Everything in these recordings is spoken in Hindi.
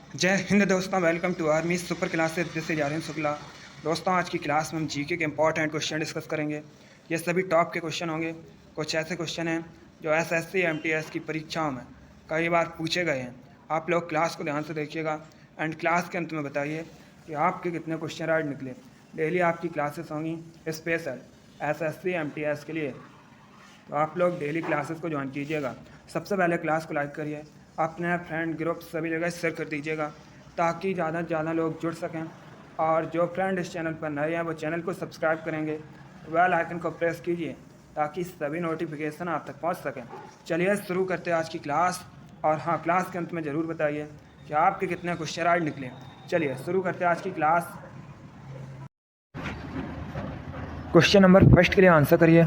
जय हिंद दोस्तों, welcome to army super classes. This is Aryan Shukla. दोस्तों, आज की क्लास में हम जीके के इंपॉर्टेंट क्वेश्चन डिस्कस करेंगे। ये सभी टॉप के क्वेश्चन होंगे। कुछ ऐसे क्वेश्चन हैं जो एसएससी एमटीएस की परीक्षाओं में कई बार पूछे गए हैं। आप लोग क्लास को ध्यान से देखिएगा एंड क्लास के अंत में बताइए कि आपके कितने क्वेश्चन राइट निकले। डेली आपकी क्लासेस होंगी स्पेशल एसएससी एमटीएस के लिए, तो आप लोग डेली क्लासेस को ज्वाइन कीजिएगा। सबसे पहले क्लास को लाइक करिए, अपने फ्रेंड ग्रुप सभी जगह शेयर कर दीजिएगा ताकि ज़्यादा से ज़्यादा लोग जुड़ सकें। और जो फ्रेंड इस चैनल पर नए हैं वो चैनल को सब्सक्राइब करेंगे, बेल आइकन को प्रेस कीजिए ताकि सभी नोटिफिकेशन आप तक पहुंच सकें। चलिए शुरू करते हैं आज की क्लास। और हाँ, क्लास के अंत में ज़रूर बताइए कि आपके कितने क्वेश्चन राइट निकले। चलिए शुरू करते हैं आज की क्लास। क्वेश्चन नंबर फर्स्ट के लिए आंसर करिए।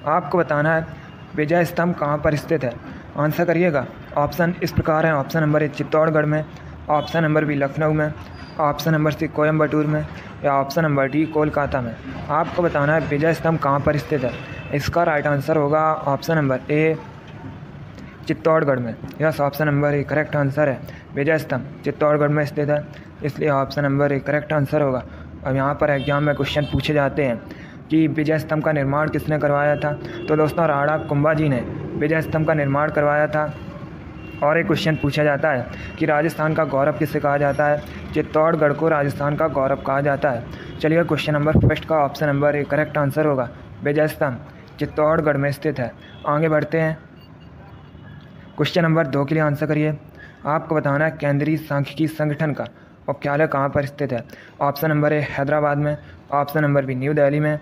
आपको बताना है विजय स्तंभ कहाँ पर स्थित है। आंसर करिएगा। ऑप्शन इस प्रकार हैं। ऑप्शन नंबर ए चित्तौड़गढ़ में, ऑप्शन नंबर बी लखनऊ में, ऑप्शन नंबर सी कोयम्बटूर में, या ऑप्शन नंबर डी कोलकाता में। आपको बताना है विजय स्तंभ कहाँ पर स्थित है। इसका राइट आंसर होगा ऑप्शन नंबर ए चित्तौड़गढ़ में। Yes, option number A correct answer है। विजय स्तंभ चित्तौड़गढ़ में स्थित है, इसलिए option number A correct answer होगा। अब यहाँ पर एग्जाम में क्वेश्चन पूछे जाते हैं कि विजय स्तंभ का निर्माण किसने करवाया था। तो दोस्तों, राणा कुंभा जी ने विजय स्तंभ का निर्माण करवाया था। और एक क्वेश्चन पूछा जाता है कि राजस्थान का गौरव किसे कहा जाता है। चित्तौड़गढ़ को राजस्थान का गौरव कहा जाता है। चलिए, क्वेश्चन नंबर फर्स्ट का option number A correct answer होगा। विजय स्तंभ चित्तौड़गढ़ में स्थित है। आगे बढ़ते हैं। क्वेश्चन नंबर 2 के लिए आंसर करिए। आपको बताना है केंद्रीय सांख्यिकी संगठन का मुख्यालय कहाँ पर स्थित है। ऑप्शन नंबर ए हैदराबाद में, option number B New Delhi में,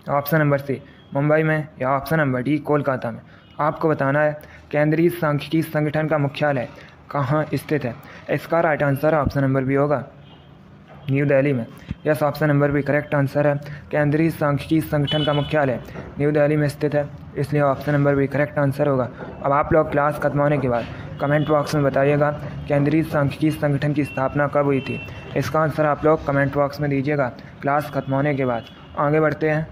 ऑप्शन नंबर सी मुंबई में, या ऑप्शन नंबर डी कोलकाता में। आपको बताना है केंद्रीय सांख्यिकी संगठन का मुख्यालय कहाँ स्थित है। इसका right answer option number B होगा, न्यू दिल्ली में। Yes, option number B correct answer है। केंद्रीय सांख्यिकी संगठन का मुख्यालय न्यू दिल्ली में स्थित है, इसलिए option number B correct answer होगा। अब आप लोग क्लास खत्म होने के बाद कमेंट बॉक्स में बताइएगा केंद्रीय सांख्यिकी संगठन की स्थापना कब हुई थी। इसका आंसर आप लोग कमेंट बॉक्स में दीजिएगा क्लास खत्म होने के बाद। आगे बढ़ते हैं।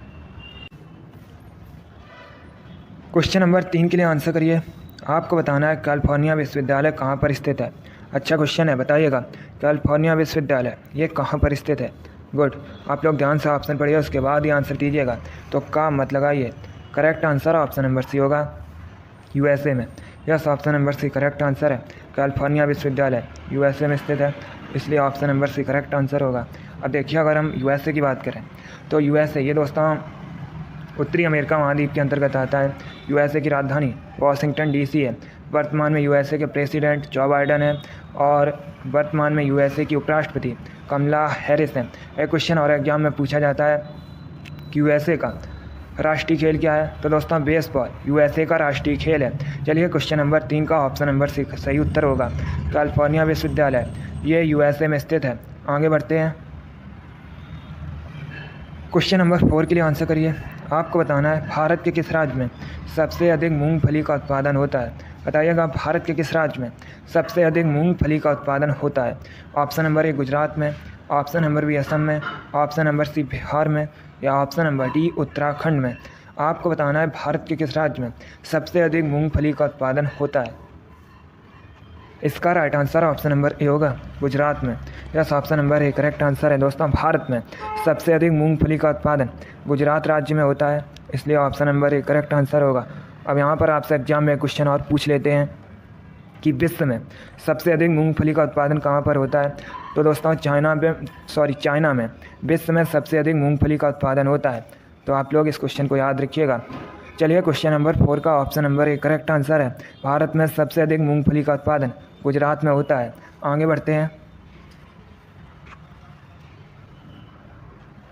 क्वेश्चन नंबर 3 के लिए आंसर करिए। आपको बताना है कैलिफोर्निया विश्वविद्यालय कहाँ पर स्थित है। अच्छा क्वेश्चन है, बताइएगा कैलिफोर्निया विश्वविद्यालय ये कहाँ पर स्थित है। गुड, आप लोग ध्यान से ऑप्शन पढ़िए, उसके बाद ही आंसर दीजिएगा। तो का मत लगाइए। Correct answer option number C होगा, यूएसए में। Yes, option number C correct answer है। कैलिफोर्निया विश्वविद्यालय यूएसए में स्थित है, इसलिए option number C correct answer होगा। अब देखिए, अगर हम यूएसए की बात करें तो यूएसए ये दोस्तों उत्तरी अमेरिका महाद्वीप के अंतर्गत आता है। यूएसए की राजधानी वाशिंगटन डीसी है। वर्तमान में यूएसए के प्रेसिडेंट जो बाइडन है और वर्तमान में यूएसए की उपराष्ट्रपति कमला हैरिस है। एक क्वेश्चन और एग्जाम में पूछा जाता है कि यूएसए का राष्ट्रीय खेल क्या है। तो दोस्तों, बेसबॉल यूएसए का राष्ट्रीय खेल है। चलिए, क्वेश्चन नंबर 3 का ऑप्शन नंबर सी सही उत्तर होगा। कैलिफोर्निया विश्वविद्यालय ये यूएसए में स्थित है। आगे बढ़ते हैं। क्वेश्चन नंबर 4 के लिए आंसर करिए। आपको बताना है भारत के किस राज्य में सबसे अधिक मूंगफली का उत्पादन होता है। बताइएगा, भारत के किस राज्य में सबसे अधिक मूंगफली का उत्पादन होता है। ऑप्शन नंबर ए गुजरात में, ऑप्शन नंबर बी असम में, ऑप्शन नंबर सी बिहार में, या ऑप्शन नंबर डी उत्तराखंड में। आपको बताना है भारत के किस राज्य में सबसे अधिक मूंगफली का उत्पादन होता है। इसका right answer option number A होगा, गुजरात में। Yes, option number A correct answer है। दोस्तों, भारत में सबसे अधिक मूंगफली का उत्पादन गुजरात राज्य में होता है, इसलिए option number A correct answer होगा। अब यहाँ पर आपसे एग्जाम में क्वेश्चन और पूछ लेते हैं कि विश्व में सबसे अधिक मूंगफली का उत्पादन कहाँ पर होता है। तो दोस्तों, चाइना में विश्व में सबसे अधिक मूंगफली का उत्पादन होता है। तो आप लोग इस क्वेश्चन को याद रखिएगा। चलिए, क्वेश्चन नंबर 4 का option number A correct answer है। भारत में सबसे अधिक मूंगफली का उत्पादन गुजरात में होता है। आगे बढ़ते हैं।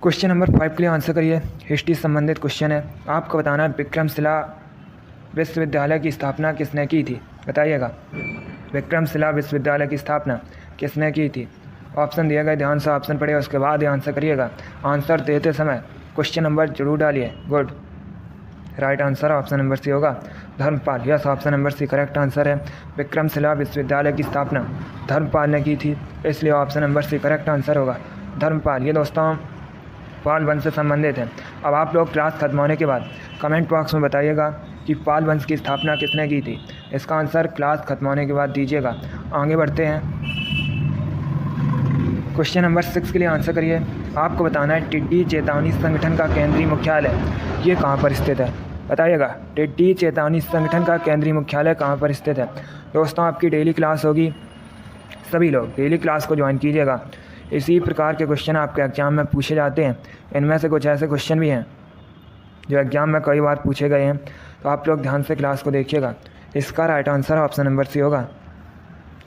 क्वेश्चन नंबर 5 के लिए आंसर करिए। हिस्ट्री संबंधित क्वेश्चन है। आपको बताना है विक्रमशिला विश्वविद्यालय की स्थापना किसने की थी। बताइएगा, विक्रमशिला विश्वविद्यालय की स्थापना किसने की थी। ऑप्शन दिया गया, ध्यान से ऑप्शन पढ़िए, उसके बाद ही आंसर करिएगा। आंसर देते समय क्वेश्चन नंबर जरूर डालिए। Good, right answer option number C होगा, Dharmapal. Yes, option number C correct answer है। विक्रमशिला विश्वविद्यालय की स्थापना धर्मपाल ने की थी, इसलिए option number C correct answer होगा, धर्मपाल। ये दोस्तों पाल वंश से संबंधित है। अब आप लोग क्लास खत्म होने के बाद कमेंट बॉक्स में बताइएगा कि पाल वंश की स्थापना किसने की थी। इसका आंसर क्लास खत्म होने के बाद दीजिएगा। आगे बढ़ते हैं। क्वेश्चन नंबर 6 के लिए आंसर करिए। आपको बताना है टिड्डी चेतावनी संगठन का केंद्रीय मुख्यालय ये कहाँ पर स्थित है, बताइएगा। टिड्डी चेतावनी संगठन का केंद्रीय मुख्यालय कहाँ पर स्थित है। दोस्तों आपकी डेली क्लास होगी, सभी लोग डेली क्लास को ज्वाइन कीजिएगा। इसी प्रकार के क्वेश्चन आपके एग्जाम में पूछे जाते हैं। इनमें से कुछ ऐसे क्वेश्चन भी हैं जो एग्जाम में कई बार पूछे गए हैं, तो आप लोग ध्यान से क्लास को देखिएगा। इसका right answer option number C होगा,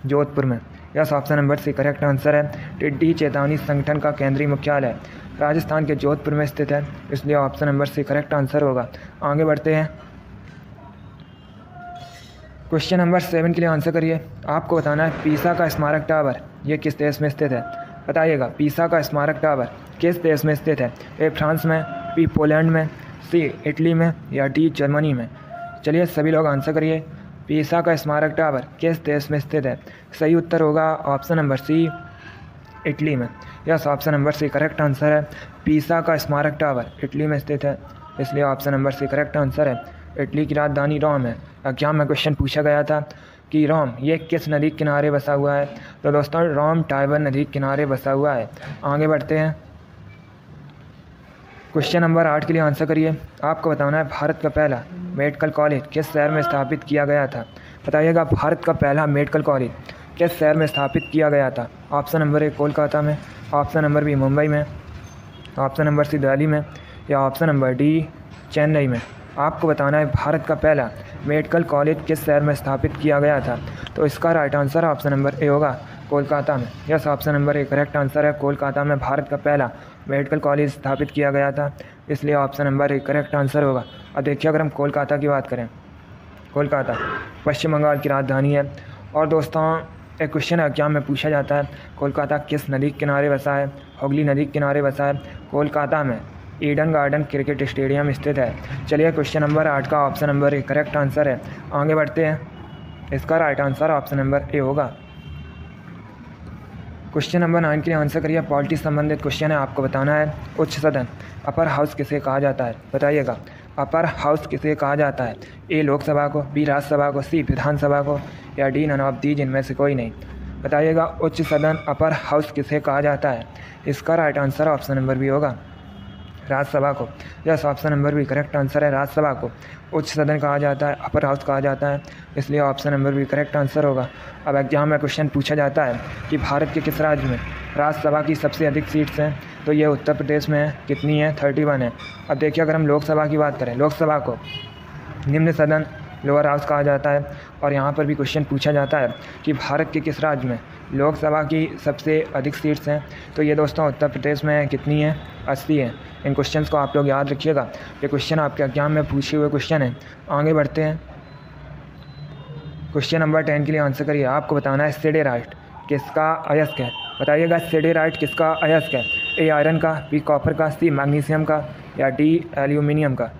जोधपुर में। Yes, option number C correct answer है। टिड्डी चेतावनी संगठन का केंद्रीय मुख्यालय राजस्थान के जोधपुर में स्थित है, इसलिए option number C correct answer होगा। आगे बढ़ते हैं। क्वेश्चन नंबर 7 के लिए आंसर करिए। आपको बताना है पीसा का स्मारक टावर ये किस देश में स्थित है, बताइएगा। पीसा का स्मारक टावर किस देश में स्थित है। ए फ्रांस में, बी पोलैंड में, सी इटली में या डी जर्मनी में। चलिए सभी लोग आंसर करिए। पीसा का स्मारक टावर किस देश में स्थित है। सही उत्तर होगा ऑप्शन नंबर सी, इटली में। Yes, option number C correct answer है। पीसा का स्मारक टावर इटली में स्थित है, इसलिए option number C correct answer है। इटली की राजधानी रोम है। एग्जाम में क्वेश्चन पूछा गया था कि रोम ये किस नदी के किनारे बसा हुआ है, तो दोस्तों रोम टाइबर नदी के किनारे बसा हुआ है। आगे बढ़ते हैं। क्वेश्चन नंबर 8 के लिए आंसर करिए। आपको बताना है भारत का पहला मेडिकल कॉलेज किस शहर में स्थापित किया गया था, बताइएगा। भारत का पहला मेडिकल कॉलेज किस शहर में स्थापित किया गया था। ऑप्शन नंबर ए कोलकाता में, ऑप्शन नंबर बी मुंबई में, ऑप्शन नंबर सी दिल्ली में या ऑप्शन नंबर डी चेन्नई में। आपको बताना है भारत का पहला मेडिकल कॉलेज किस शहर में स्थापित किया गया था, तो इसका right answer option number A होगा, कोलकाता में। Yes, option number A correct answer है। कोलकाता में भारत का पहला मेडिकल कॉलेज स्थापित किया गया था, इसलिए option number A correct answer होगा। अब देखिए अगर हम कोलकाता की बात करें, कोलकाता पश्चिम बंगाल की राजधानी है। और दोस्तों एक क्वेश्चन एग्जाम में पूछा जाता है कोलकाता किस नदी के किनारे बसा है। हुगली नदी के किनारे बसा है। कोलकाता में ईडन गार्डन क्रिकेट स्टेडियम स्थित है। चलिए क्वेश्चन नंबर 8 का option number A correct answer है। आगे बढ़ते हैं। इसका right answer option number A होगा। क्वेश्चन नंबर 9 के लिए आंसर करिए। पॉलिटी संबंधित क्वेश्चन है। आपको बताना है उच्च सदन अपर हाउस किसे कहा जाता है, बताइएगा। अपर हाउस किसे कहा जाता है। ए लोकसभा को, बी राज्यसभा को, सी विधानसभा को या डी नन ऑफ दीज इनमें से कोई नहीं। बताइएगा उच्च सदन अपर हाउस किसे कहा जाता है। इसका right answer option number B होगा, राज्यसभा को। Yes, option number B correct answer है। राज्यसभा को उच्च सदन कहा जाता है, अपर हाउस कहा जाता है, इसलिए option number B correct answer होगा। अब एग्जाम में क्वेश्चन पूछा जाता है कि भारत के किस राज्य में राज्यसभा की सबसे अधिक सीट्स हैं, तो ये उत्तर प्रदेश में है। कितनी है, 31 है। अब देखिए अगर हम लोकसभा की बात करें, लोकसभा को निम्न सदन लोअर हाउस कहा जाता है। और यहाँ पर भी क्वेश्चन पूछा जाता है कि भारत के किस राज्य में लोकसभा की सबसे अधिक सीट्स हैं, तो ये दोस्तों उत्तर प्रदेश में कितनी है, 80 है। इन क्वेश्चंस को आप लोग याद रखिएगा, ये क्वेश्चन आपके एग्जाम में पूछे हुए क्वेश्चन हैं। आगे बढ़ते हैं। क्वेश्चन नंबर 10 के लिए आंसर करिए। आपको बताना है सिडेराइट किसका अयस्क है, बताइएगा। सिडेराइट किसका अयस्क है। ए आयरन का, बी कॉपर का, सी मैग्नीशियम का या डी एल्यूमिनियम का।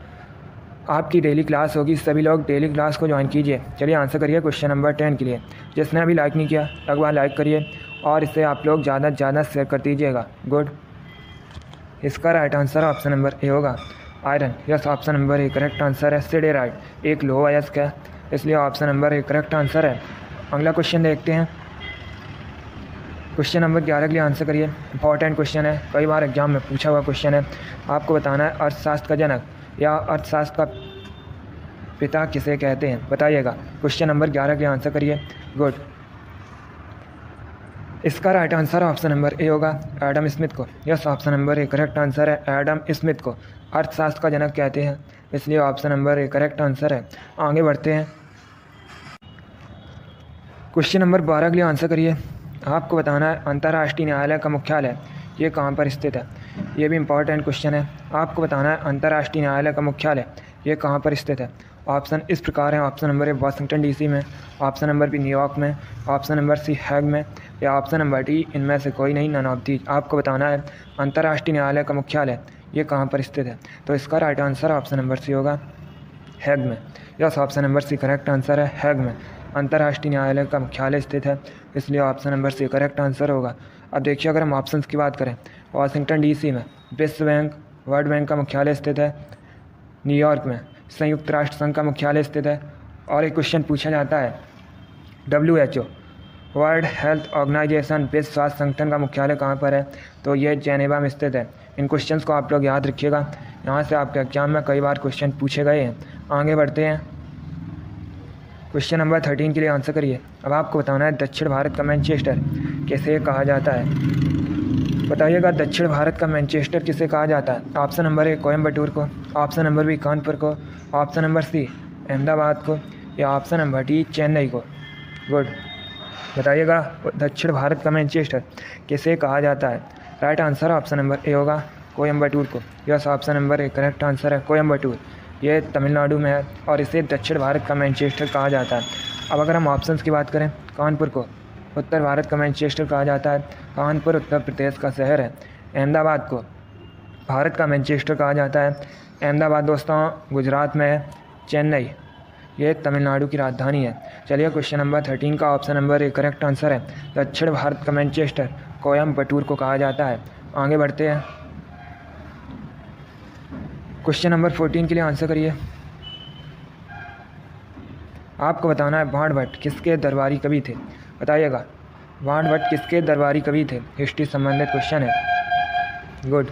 आपकी डेली क्लास होगी, सभी लोग डेली क्लास को ज्वाइन कीजिए। चलिए आंसर करिए क्वेश्चन नंबर 10 के लिए। जिसने अभी लाइक नहीं किया एक बार लाइक करिए और इसे आप लोग ज़्यादा से ज़्यादा शेयर कर दीजिएगा। गुड। इसका right answer option number A होगा, iron. Yes, option number A correct answer है। सिडेराइट एक लोह अयस्क है, इसलिए option number A correct answer है। अगला क्वेश्चन देखते हैं। क्वेश्चन नंबर 11 के लिए आंसर करिए। इंपॉर्टेंट क्वेश्चन है, कई बार एग्जाम में पूछा हुआ क्वेश्चन है। आपको बताना है अर्थशास्त्र का जनक या अर्थशास्त्र का पिता किसे कहते हैं, बताइएगा। क्वेश्चन नंबर 11 के आंसर करिए। गुड। इसका right answer option number A होगा, एडम स्मिथ को। Yes, option number A correct answer है। एडम स्मिथ को अर्थशास्त्र का जनक कहते हैं, इसलिए option number A correct answer है। आगे बढ़ते हैं। क्वेश्चन नंबर 12 के लिए आंसर करिए। आपको बताना है अंतर्राष्ट्रीय न्यायालय का मुख्यालय ये कहाँ पर स्थित है। ये भी इंपॉर्टेंट क्वेश्चन है। आपको बताना है अंतर्राष्ट्रीय न्यायालय का मुख्यालय ये कहाँ पर स्थित है। ऑप्शन इस प्रकार हैं। ऑप्शन नंबर ए वाशिंगटन डीसी में, ऑप्शन नंबर बी न्यूयॉर्क में, ऑप्शन नंबर सी हैग में या ऑप्शन नंबर डी इनमें से कोई नहीं, नन ऑफ दीज। आपको बताना है अंतर्राष्ट्रीय न्यायालय का मुख्यालय ये कहाँ पर स्थित है, तो इसका right answer option number C होगा, हैग में। Yes, option number C correct answer है। हैग में अंतर्राष्ट्रीय न्यायालय का मुख्यालय स्थित है, इसलिए option number C correct answer होगा। अब देखिए अगर हम ऑप्शंस की बात करें, वाशिंगटन डीसी में विश्व बैंक वर्ल्ड बैंक का मुख्यालय स्थित है, न्यूयॉर्क में संयुक्त राष्ट्र संघ का मुख्यालय स्थित है, और एक क्वेश्चन पूछा जाता है WHO वर्ल्ड हेल्थ ऑर्गेनाइजेशन विश्व स्वास्थ्य संगठन का मुख्यालय कहाँ पर है? तो ये जेनेवा में स्थित है। इन क्वेश्चंस को आप लोग याद रखिएगा, यहाँ से आपके एग्जाम में कई बार क्वेश्चन पूछे गए हैं। आगे बढ़ते हैं, क्वेश्चन नंबर 13 के लिए आंसर करिए। अब आपको बताना है दक्षिण भारत का मैनचेस्टर किसे कहा जाता है? बताइएगा दक्षिण भारत का मैनचेस्टर किसे कहा जाता है? ऑप्शन नंबर ए कोयम्बटूर को, ऑप्शन नंबर बी कानपुर को, ऑप्शन नंबर सी अहमदाबाद को, या ऑप्शन नंबर डी चेन्नई को। गुड, बताइएगा दक्षिण भारत का मैनचेस्टर किसे कहा जाता है? Right answer option number A होगा कोयम्बटूर को। Yes, option number A correct answer है कोयम्बटूर। ये तमिलनाडु में है और इसे दक्षिण भारत का मैनचेस्टर कहा जाता है। अब अगर हम ऑप्शंस की बात करें, कानपुर को उत्तर भारत का मैनचेस्टर कहा जाता है, कानपुर उत्तर प्रदेश का शहर है। अहमदाबाद को भारत का मैनचेस्टर कहा जाता है, अहमदाबाद दोस्तों गुजरात में है। चेन्नई ये तमिलनाडु की राजधानी है। चलिए क्वेश्चन नंबर 13 का option number A correct answer है दक्षिण भारत का मैनचेस्टर कोयम्बटूर को कहा जाता है। आगे बढ़ते हैं, क्वेश्चन नंबर 14 के लिए आंसर करिए। आपको बताना है बाणभट्ट किसके दरबारी कवि थे? बताइएगा बाणभट्ट किसके दरबारी कवि थे? हिस्ट्री संबंधित क्वेश्चन है। गुड,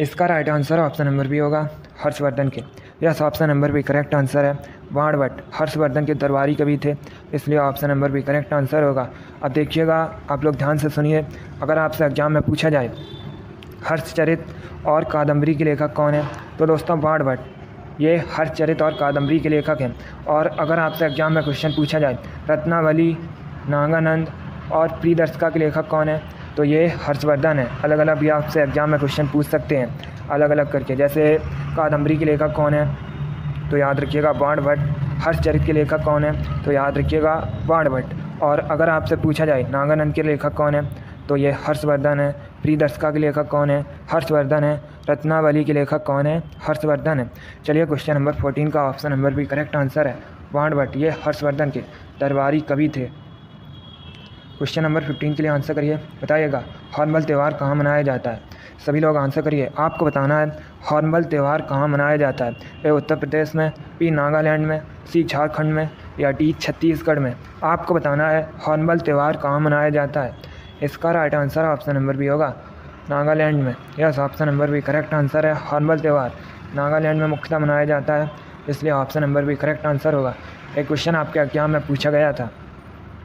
इसका right answer option number B होगा हर्षवर्धन के। Yes, option number B correct answer है। बाणभट्ट हर्षवर्धन के दरबारी कवि थे, इसलिए option number B correct answer होगा। अब देखिएगा, आप लोग ध्यान से सुनिए, अगर आपसे एग्जाम में पूछा जाए हर्षचरित और कादम्बरी के लेखक कौन है, तो दोस्तों बाणभट्ट ये हर्षचरित और कादम्बरी के लेखक हैं। और अगर आपसे एग्जाम में क्वेश्चन पूछा जाए रत्नावली, नागानंद और प्रियदर्शिका के लेखक कौन है, तो ये हर्षवर्धन है। अलग अलग भी आपसे एग्जाम में क्वेश्चन पूछ सकते हैं अलग अलग करके। जैसे कादम्बरी के लेखक कौन है, तो याद रखिएगा बाणभट्ट। हर्षचरित के लेखक कौन है, तो याद रखिएगा बाणभट्ट। और अगर आपसे पूछा जाए नागानंद के लेखक कौन है, तो ये हर्षवर्धन है। प्रियदर्शिका के लेखक कौन है, हर्षवर्धन है। रत्नावली के लेखक कौन है, हर्षवर्धन है। चलिए क्वेश्चन नंबर 14 का ऑप्शन नंबर भी करेक्ट आंसर है बाणभट्ट, ये हर्षवर्धन के दरबारी कवि थे। क्वेश्चन नंबर 15 के लिए आंसर करिए। बताइएगा हॉर्नबिल त्यौहार कहाँ मनाया जाता है? सभी लोग आंसर करिए। आपको बताना है हॉर्नबिल त्यौहार कहाँ मनाया जाता है? ए उत्तर प्रदेश में, बी नागालैंड में, सी झारखंड में, या डी छत्तीसगढ़ में। आपको बताना है हॉर्नबिल त्यौहार कहाँ मनाया जाता है? इसका right answer option number B होगा नागालैंड में। Yes, option number B correct answer है। हॉर्नबिल त्यौहार नागालैंड में मुख्यतः मनाया जाता है, इसलिए option number B correct answer होगा। एक क्वेश्चन आपके एग्जाम में पूछा गया था,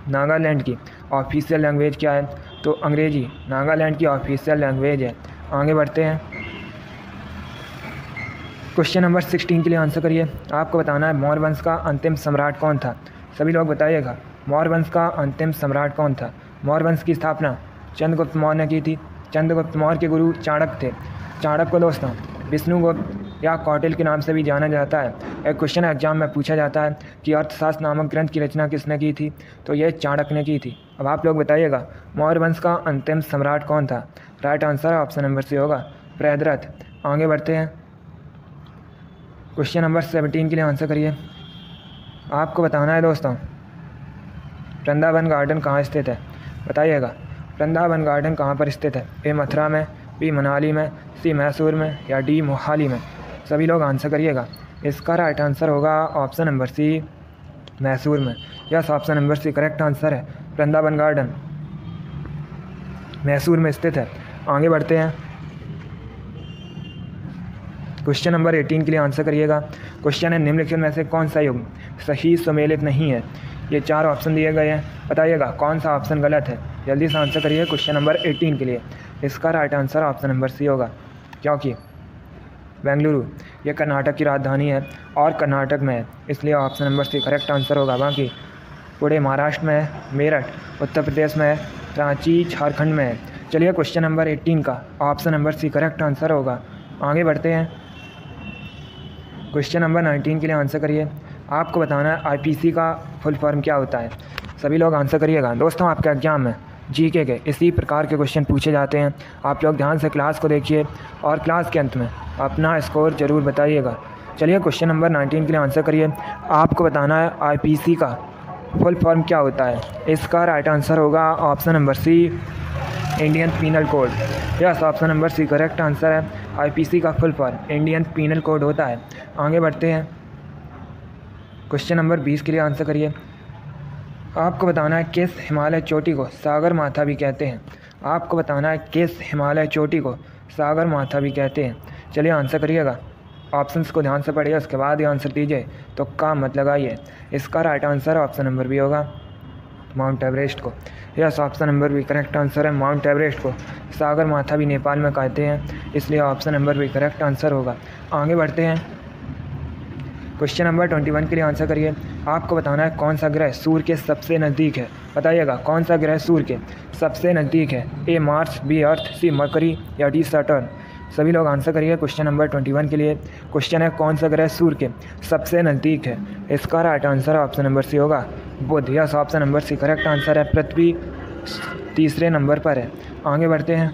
नागालैंड की ऑफिशियल लैंग्वेज क्या है? तो अंग्रेजी नागालैंड की ऑफिशियल लैंग्वेज है। आगे बढ़ते हैं, क्वेश्चन नंबर 16 के लिए आंसर करिए। आपको बताना है मौर्य वंश का अंतिम सम्राट कौन था? सभी लोग बताइएगा मौर्य वंश का अंतिम सम्राट कौन था? मौर्य वंश की स्थापना चंद्रगुप्त मौर्य ने की थी। चंद्रगुप्त मौर्य के गुरु चाणक्य थे। चाणक्य को दोस्तों विष्णुगुप्त या कौटिल्य के नाम से भी जाना जाता है। एक क्वेश्चन एग्जाम में पूछा जाता है कि अर्थशास्त्र नामक ग्रंथ की रचना किसने की थी? तो ये चाणक्य ने की थी। अब आप लोग बताइएगा मौर्य वंश का अंतिम सम्राट कौन था? Right answer option number C होगा बृहद्रथ। आगे बढ़ते हैं, क्वेश्चन नंबर 17 के लिए आंसर करिए। आपको बताना है दोस्तों वृंदावन गार्डन कहाँ स्थित है? बताइएगा वृंदावन गार्डन कहाँ पर स्थित है? ए मथुरा में, बी मनाली में, सी मैसूर में, या डी मोहाली में। सभी लोग आंसर करिएगा। इसका राइट आंसर होगा ऑप्शन नंबर सी मैसूर में। Yes, option number C correct answer है। वृंदावन गार्डन मैसूर में स्थित है। आगे बढ़ते हैं, क्वेश्चन नंबर 18 के लिए आंसर करिएगा। क्वेश्चन है निम्नलिखित में से कौन सा युग सही सुमेलित नहीं है? ये 4 ऑप्शन दिए गए हैं, बताइएगा कौन सा ऑप्शन गलत है? जल्दी से आंसर करिए क्वेश्चन नंबर 18 के लिए। इसका right answer option number C होगा, क्योंकि बेंगलुरु ये कर्नाटक की राजधानी है और कर्नाटक में है, इसलिए option number C correct answer होगा। बाकी पुणे महाराष्ट्र में है, मेरठ उत्तर प्रदेश में है, रांची झारखंड में है। चलिए क्वेश्चन नंबर 18 का option number C correct answer होगा। आगे बढ़ते हैं, क्वेश्चन नंबर 19 के लिए आंसर करिए। आपको बताना है आईपीसी का फुल फॉर्म क्या होता है? सभी लोग आंसर करिएगा। दोस्तों आपके एग्जाम में जीके के इसी प्रकार के क्वेश्चन पूछे जाते हैं। आप लोग ध्यान से क्लास को देखिए और क्लास के अंत में अपना स्कोर ज़रूर बताइएगा। चलिए क्वेश्चन नंबर 19 के लिए आंसर करिए। आपको बताना है आईपीसी का फुल फॉर्म क्या होता है? इसका राइट आंसर होगा option number C Indian penal code. Yes, option number C correct answer है। आईपीसी का full form Indian penal code होता है। आगे बढ़ते हैं, क्वेश्चन नंबर 20 के लिए आंसर करिए। आपको बताना है किस हिमालय चोटी को सागर माथा भी कहते हैं। आपको बताना है किस हिमालय चोटी को सागर माथा भी कहते हैं। चलिए आंसर करिएगा। ऑप्शंस को ध्यान से पढ़िए, उसके बाद ही आंसर दीजिए, तो काम मत लगाइए। इसका right answer option number B होगा, माउंट एवरेस्ट को। Yes, option number B correct answer है। माउंट एवरेस्ट को सागर माथा भी नेपाल में कहते हैं, इसलिए option number B correct answer होगा। आगे बढ़ते हैं। क्वेश्चन नंबर 21 के लिए आंसर करिए। आपको बताना है कौन सा ग्रह सूर्य के सबसे नज़दीक है। बताइएगा कौन सा ग्रह सूर्य के सबसे नज़दीक है। A Mars, B earth, C Mercury या डी सैटर्न। सभी लोग आंसर करिए क्वेश्चन नंबर 21 के लिए। क्वेश्चन है कौन सा ग्रह सूर्य के सबसे नज़दीक है। इसका right answer option number C होगा, Budh. Yes, option number C correct answer है। पृथ्वी तीसरे नंबर पर है। आगे बढ़ते हैं।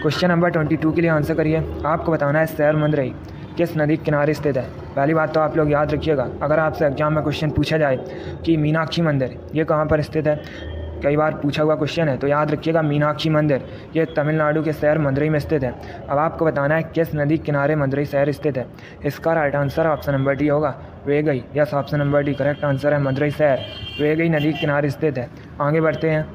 क्वेश्चन नंबर 22 के लिए आंसर करिए। आपको बताना है शहर मंदरई किस नदी के किनारे स्थित है। पहली बात तो आप लोग याद रखिएगा, अगर आपसे एग्जाम में क्वेश्चन पूछा जाए कि मीनाक्षी मंदिर ये कहाँ पर स्थित है, कई बार पूछा हुआ क्वेश्चन है, तो याद रखिएगा मीनाक्षी मंदिर ये तमिलनाडु के शहर मदुरई में स्थित है। अब आपको बताना है किस नदी के किनारे मदुरई शहर स्थित है। इसका right answer option number D होगा, Vaigai. Yes, option number D correct answer है। मदुरई शहर वेगई नदी के किनारे स्थित है। आगे बढ़ते हैं।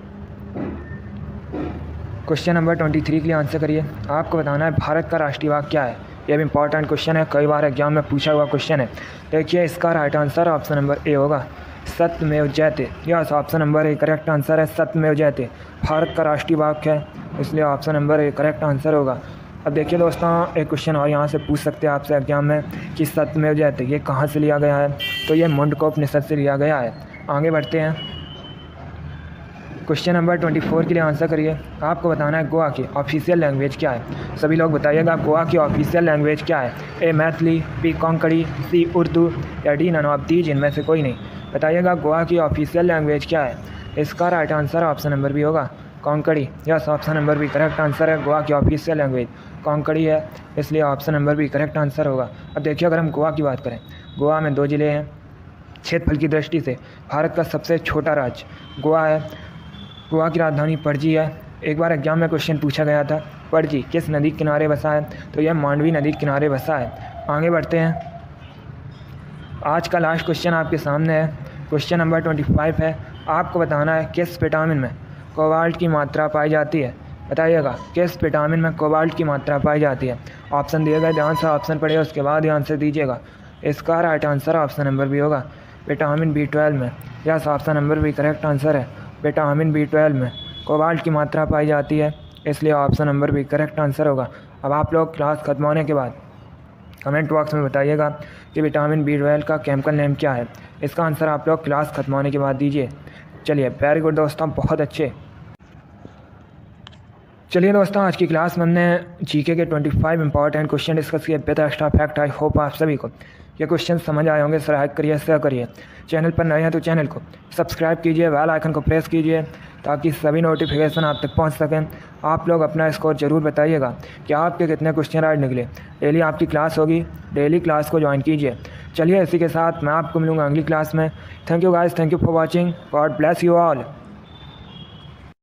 क्वेश्चन नंबर 23 के लिए आंसर करिए। आपको बताना है भारत का राष्ट्रीय बाग क्या है। यह भी इंपॉर्टेंट क्वेश्चन है, कई बार एग्जाम में पूछा हुआ क्वेश्चन है। देखिए इसका right answer option number A होगा, सत्यमेव जयते। Yes, option number A correct answer है। सत्यमेव जयते भारत का राष्ट्रीय बाग है, इसलिए option number A correct answer होगा। अब देखिए दोस्तों, एक क्वेश्चन और यहाँ से पूछ सकते हैं आपसे एग्जाम में कि सत्यमेव जयते ये कहाँ से लिया गया है, तो ये मुंडकोपनिषद से लिया गया है। आगे बढ़ते हैं। क्वेश्चन नंबर 24 के लिए आंसर करिए। आपको बताना है गोवा की ऑफिशियल लैंग्वेज क्या है। सभी लोग बताइएगा गोवा की ऑफिशियल लैंग्वेज क्या है। ए मैथिली, बी कोंकणी, सी उर्दू या डी नन ऑफ दीज, इनमें से कोई नहीं। बताइएगा गोवा की ऑफिशियल लैंग्वेज क्या है। इसका right answer option number B होगा, Konkani. Yes, option number B correct answer है। गोवा की ऑफिशियल लैंग्वेज कोंकणी है, इसलिए option number B correct answer होगा। अब देखिए अगर हम गोवा की बात करें, गोवा में 2 ज़िले हैं। क्षेत्रफल की दृष्टि से भारत का सबसे छोटा राज्य गोवा है। गोवा की राजधानी पणजी है। एक बार एग्जाम में क्वेश्चन पूछा गया था पणजी किस नदी के किनारे बसा है, तो यह मांडवी नदी के किनारे बसा है। आगे बढ़ते हैं। आज का लास्ट क्वेश्चन आपके सामने है। क्वेश्चन नंबर 25 है। आपको बताना है किस विटामिन में कोबाल्ट की मात्रा पाई जाती है। बताइएगा किस विटामिन में कोबाल्ट की मात्रा पाई जाती है। ऑप्शन दिए गए, ध्यान से ऑप्शन पढ़िए, उसके बाद ही आंसर दीजिएगा। इसका right answer option number B होगा, विटामिन B12 में। Yes, option number B correct answer है। विटामिन B12 में कोबाल्ट की मात्रा पाई जाती है, इसलिए option number B correct answer होगा। अब आप लोग क्लास खत्म होने के बाद कमेंट बॉक्स में बताइएगा कि विटामिन B12 का केमिकल नेम क्या है। इसका आंसर आप लोग क्लास खत्म होने के बाद दीजिए। चलिए वेरी गुड दोस्तों, बहुत अच्छे। चलिए दोस्तों, आज की क्लास में हमने जीके के 25 इंपॉर्टेंट क्वेश्चन डिस्कस किए with extra fact. I hope आप सभी को ये क्वेश्चन समझ आए होंगे। लाइक करिए, शेयर करिए। चैनल पर नए हैं तो चैनल को सब्सक्राइब कीजिए, बेल आइकन को प्रेस कीजिए ताकि सभी नोटिफिकेशन आप तक पहुंच सकें। आप लोग अपना स्कोर ज़रूर बताइएगा कि आपके कितने क्वेश्चन राइट निकले। डेली आपकी क्लास होगी, डेली क्लास को ज्वाइन कीजिए। चलिए इसी के साथ मैं आपको मिलूँगा अगली क्लास में। Thank you guys, thank you for watching. God bless you all.